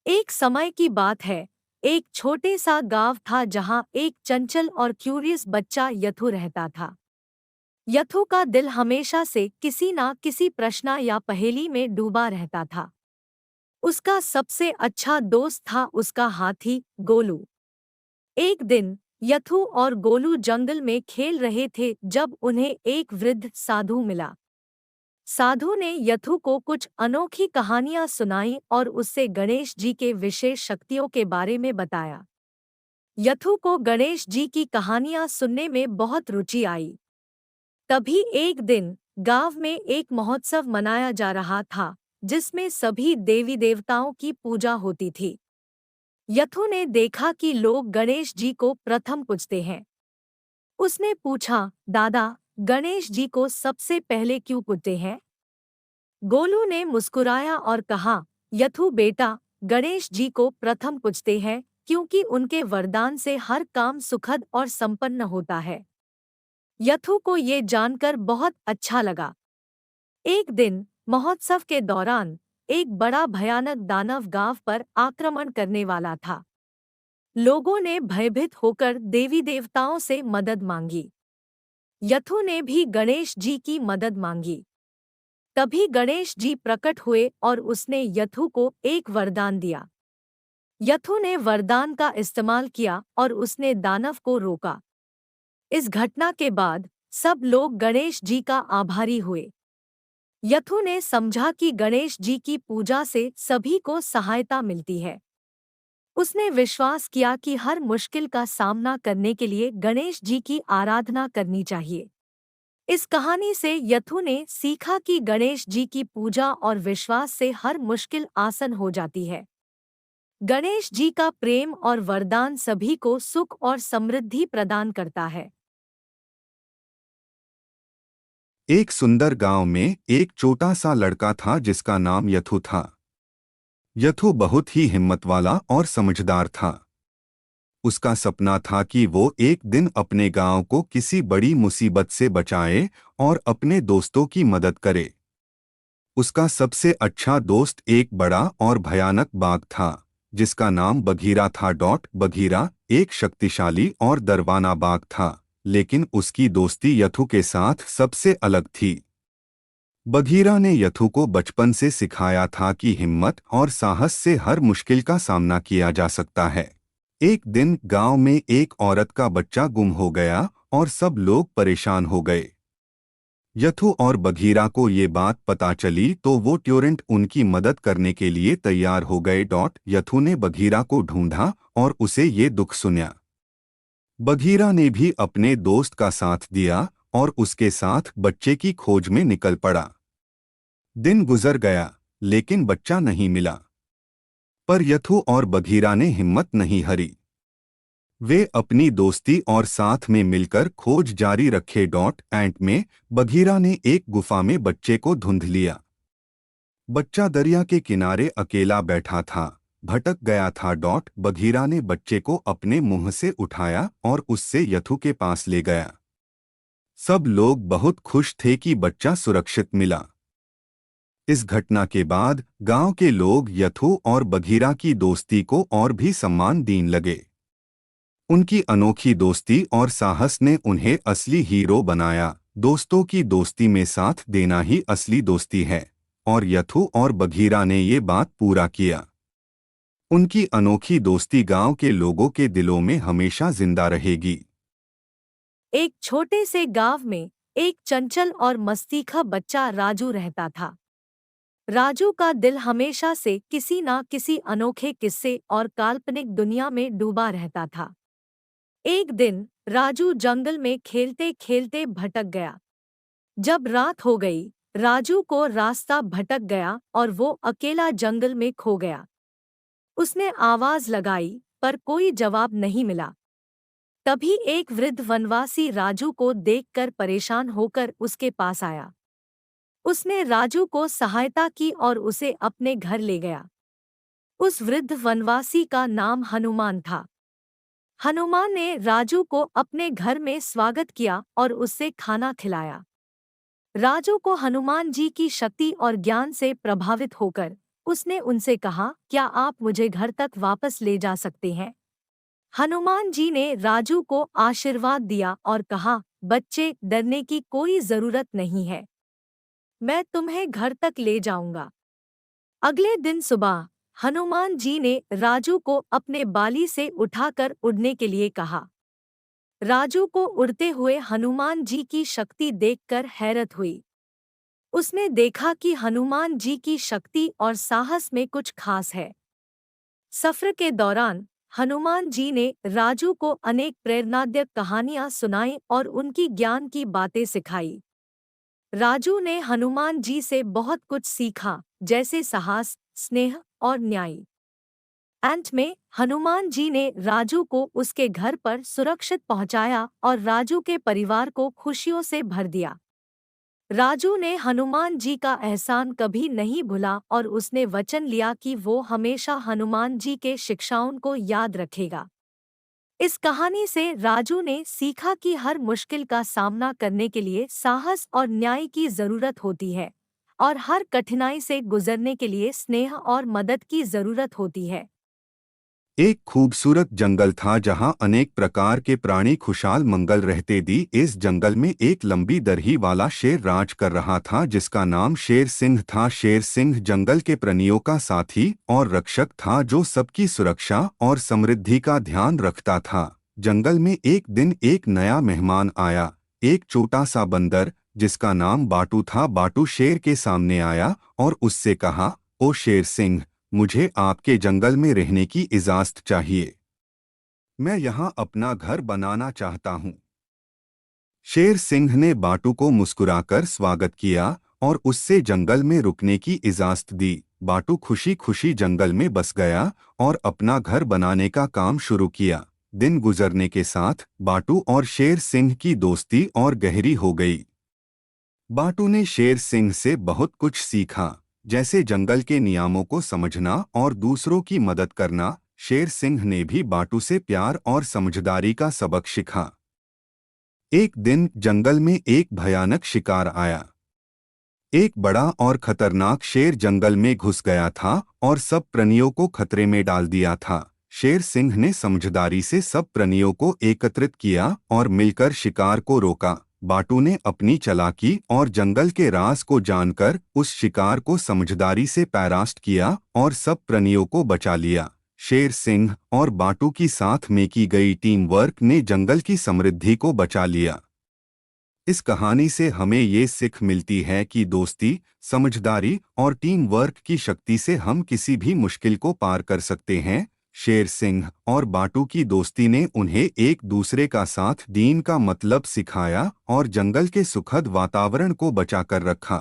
एक समय की बात है। एक छोटे सा गांव था जहां एक चंचल और क्यूरियस बच्चा यथु रहता था। यथु का दिल हमेशा से किसी ना किसी प्रश्न या पहेली में डूबा रहता था। उसका सबसे अच्छा दोस्त था उसका हाथी गोलू। एक दिन यथु और गोलू जंगल में खेल रहे थे जब उन्हें एक वृद्ध साधु मिला। साधु ने यथु को कुछ अनोखी कहानियां सुनाई और उससे गणेश जी के विशेष शक्तियों के बारे में बताया। यथु को गणेश जी की कहानियां सुनने में बहुत रुचि आई। तभी एक दिन गांव में एक महोत्सव मनाया जा रहा था जिसमें सभी देवी देवताओं की पूजा होती थी। यथु ने देखा कि लोग गणेश जी को प्रथम पूजते हैं। उसने पूछा, दादा, गणेश जी को सबसे पहले क्यों पूजते हैं? गोलू ने मुस्कुराया और कहा, यथु बेटा, गणेश जी को प्रथम पूजते हैं क्योंकि उनके वरदान से हर काम सुखद और संपन्न होता है। यथु को ये जानकर बहुत अच्छा लगा। एक दिन महोत्सव के दौरान एक बड़ा भयानक दानव गांव पर आक्रमण करने वाला था। लोगों ने भयभीत होकर देवी देवताओं से मदद मांगी। यथु ने भी गणेश जी की मदद मांगी। तभी गणेश जी प्रकट हुए और उसने यथु को एक वरदान दिया। यथु ने वरदान का इस्तेमाल किया और उसने दानव को रोका। इस घटना के बाद सब लोग गणेश जी का आभारी हुए। यथु ने समझा कि गणेश जी की पूजा से सभी को सहायता मिलती है। उसने विश्वास किया कि हर मुश्किल का सामना करने के लिए गणेश जी की आराधना करनी चाहिए। इस कहानी से यथु ने सीखा कि गणेश जी की पूजा और विश्वास से हर मुश्किल आसान हो जाती है। गणेश जी का प्रेम और वरदान सभी को सुख और समृद्धि प्रदान करता है। एक सुंदर गांव में एक छोटा सा लड़का था जिसका नाम यथु था। यथु बहुत ही हिम्मत वाला और समझदार था। उसका सपना था कि वो एक दिन अपने गांव को किसी बड़ी मुसीबत से बचाए और अपने दोस्तों की मदद करे। उसका सबसे अच्छा दोस्त एक बड़ा और भयानक बाघ था जिसका नाम बघीरा था। बघीरा एक शक्तिशाली और दरवाना बाघ था, लेकिन उसकी दोस्ती यथु के साथ सबसे अलग थी। बघीरा ने यथु को बचपन से सिखाया था कि हिम्मत और साहस से हर मुश्किल का सामना किया जा सकता है। एक दिन गांव में एक औरत का बच्चा गुम हो गया और सब लोग परेशान हो गए। यथु और बघीरा को ये बात पता चली तो वो तुरंत उनकी मदद करने के लिए तैयार हो गए। यथु ने बघीरा को ढूंढा और उसे ये दुख सुनाया। बघीरा ने भी अपने दोस्त का साथ दिया और उसके साथ बच्चे की खोज में निकल पड़ा। दिन गुजर गया, लेकिन बच्चा नहीं मिला। पर यथु और बघीरा ने हिम्मत नहीं हारी। वे अपनी दोस्ती और साथ में मिलकर खोज जारी रखे। एंड में बघीरा ने एक गुफा में बच्चे को ढूंढ लिया। बच्चा दरिया के किनारे अकेला बैठा था, भटक गया था। बघीरा ने बच्चे को अपने मुंह से उठाया और उससे यथु के पास ले गया। सब लोग बहुत खुश थे कि बच्चा सुरक्षित मिला। इस घटना के बाद गांव के लोग यथु और बघीरा की दोस्ती को और भी सम्मान देने लगे। उनकी अनोखी दोस्ती और साहस ने उन्हें असली हीरो बनाया। दोस्तों की दोस्ती में साथ देना ही असली दोस्ती है, और यथु और बघीरा ने ये बात पूरा किया। उनकी अनोखी दोस्ती गांव के लोगों के दिलों में हमेशा जिंदा रहेगी। एक छोटे से गांव में एक चंचल और मस्तीखा बच्चा राजू रहता था। राजू का दिल हमेशा से किसी ना किसी अनोखे किस्से और काल्पनिक दुनिया में डूबा रहता था। एक दिन राजू जंगल में खेलते खेलते भटक गया। जब रात हो गई, राजू को रास्ता भटक गया और वो अकेला जंगल में खो गया। उसने आवाज लगाई पर कोई जवाब नहीं मिला। तभी एक वृद्ध वनवासी राजू को देखकर परेशान होकर उसके पास आया। उसने राजू को सहायता की और उसे अपने घर ले गया। उस वृद्ध वनवासी का नाम हनुमान था। हनुमान ने राजू को अपने घर में स्वागत किया और उससे खाना खिलाया। राजू को हनुमान जी की शक्ति और ज्ञान से प्रभावित होकर उसने उनसे कहा, क्या आप मुझे घर तक वापस ले जा सकते हैं? हनुमान जी ने राजू को आशीर्वाद दिया और कहा, बच्चे, डरने की कोई जरूरत नहीं है। मैं तुम्हें घर तक ले जाऊंगा। अगले दिन सुबह हनुमान जी ने राजू को अपने बाली से उठाकर उड़ने के लिए कहा। राजू को उड़ते हुए हनुमान जी की शक्ति देखकर हैरत हुई। उसने देखा कि हनुमान जी की शक्ति और साहस में कुछ खास है। सफर के दौरान हनुमान जी ने राजू को अनेक प्रेरणादायक कहानियां सुनाई और उनकी ज्ञान की बातें सिखाई। राजू ने हनुमान जी से बहुत कुछ सीखा, जैसे साहस, स्नेह और न्याय। अंत में हनुमान जी ने राजू को उसके घर पर सुरक्षित पहुंचाया और राजू के परिवार को खुशियों से भर दिया। राजू ने हनुमान जी का एहसान कभी नहीं भूला और उसने वचन लिया कि वो हमेशा हनुमान जी के शिक्षाओं को याद रखेगा। इस कहानी से राजू ने सीखा कि हर मुश्किल का सामना करने के लिए साहस और न्याय की जरूरत होती है और हर कठिनाई से गुजरने के लिए स्नेह और मदद की जरूरत होती है। एक खूबसूरत जंगल था जहां अनेक प्रकार के प्राणी खुशहाल मंगल रहते दी। इस जंगल में एक लंबी दरही वाला शेर राज कर रहा था जिसका नाम शेर सिंह था। शेर सिंह जंगल के प्राणियों का साथी और रक्षक था जो सबकी सुरक्षा और समृद्धि का ध्यान रखता था। जंगल में एक दिन एक नया मेहमान आया, एक छोटा सा बंदर जिसका नाम बाटू था। बाटू शेर के सामने आया और उससे कहा, ओ शेर सिंह, मुझे आपके जंगल में रहने की इजाजत चाहिए। मैं यहाँ अपना घर बनाना चाहता हूँ। शेर सिंह ने बाटू को मुस्कुराकर स्वागत किया और उससे जंगल में रुकने की इजाजत दी। बाटू खुशी खुशी जंगल में बस गया और अपना घर बनाने का काम शुरू किया। दिन गुजरने के साथ बाटू और शेर सिंह की दोस्ती और गहरी हो गई। बाटू ने शेर सिंह से बहुत कुछ सीखा, जैसे जंगल के नियमों को समझना और दूसरों की मदद करना। शेर सिंह ने भी बाटू से प्यार और समझदारी का सबक सीखा। एक दिन जंगल में एक भयानक शिकार आया। एक बड़ा और खतरनाक शेर जंगल में घुस गया था और सब प्राणियों को खतरे में डाल दिया था। शेर सिंह ने समझदारी से सब प्राणियों को एकत्रित किया और मिलकर शिकार को रोका। बाटू ने अपनी चालाकी और जंगल के राज को जानकर उस शिकार को समझदारी से परास्त किया और सब प्राणियों को बचा लिया। शेर सिंह और बाटू की साथ में की गई टीम वर्क ने जंगल की समृद्धि को बचा लिया। इस कहानी से हमें ये सीख मिलती है कि दोस्ती, समझदारी और टीम वर्क की शक्ति से हम किसी भी मुश्किल को पार कर सकते हैं। शेर सिंह और बाटू की दोस्ती ने उन्हें एक दूसरे का साथ देने का मतलब सिखाया और जंगल के सुखद वातावरण को बचाकर रखा।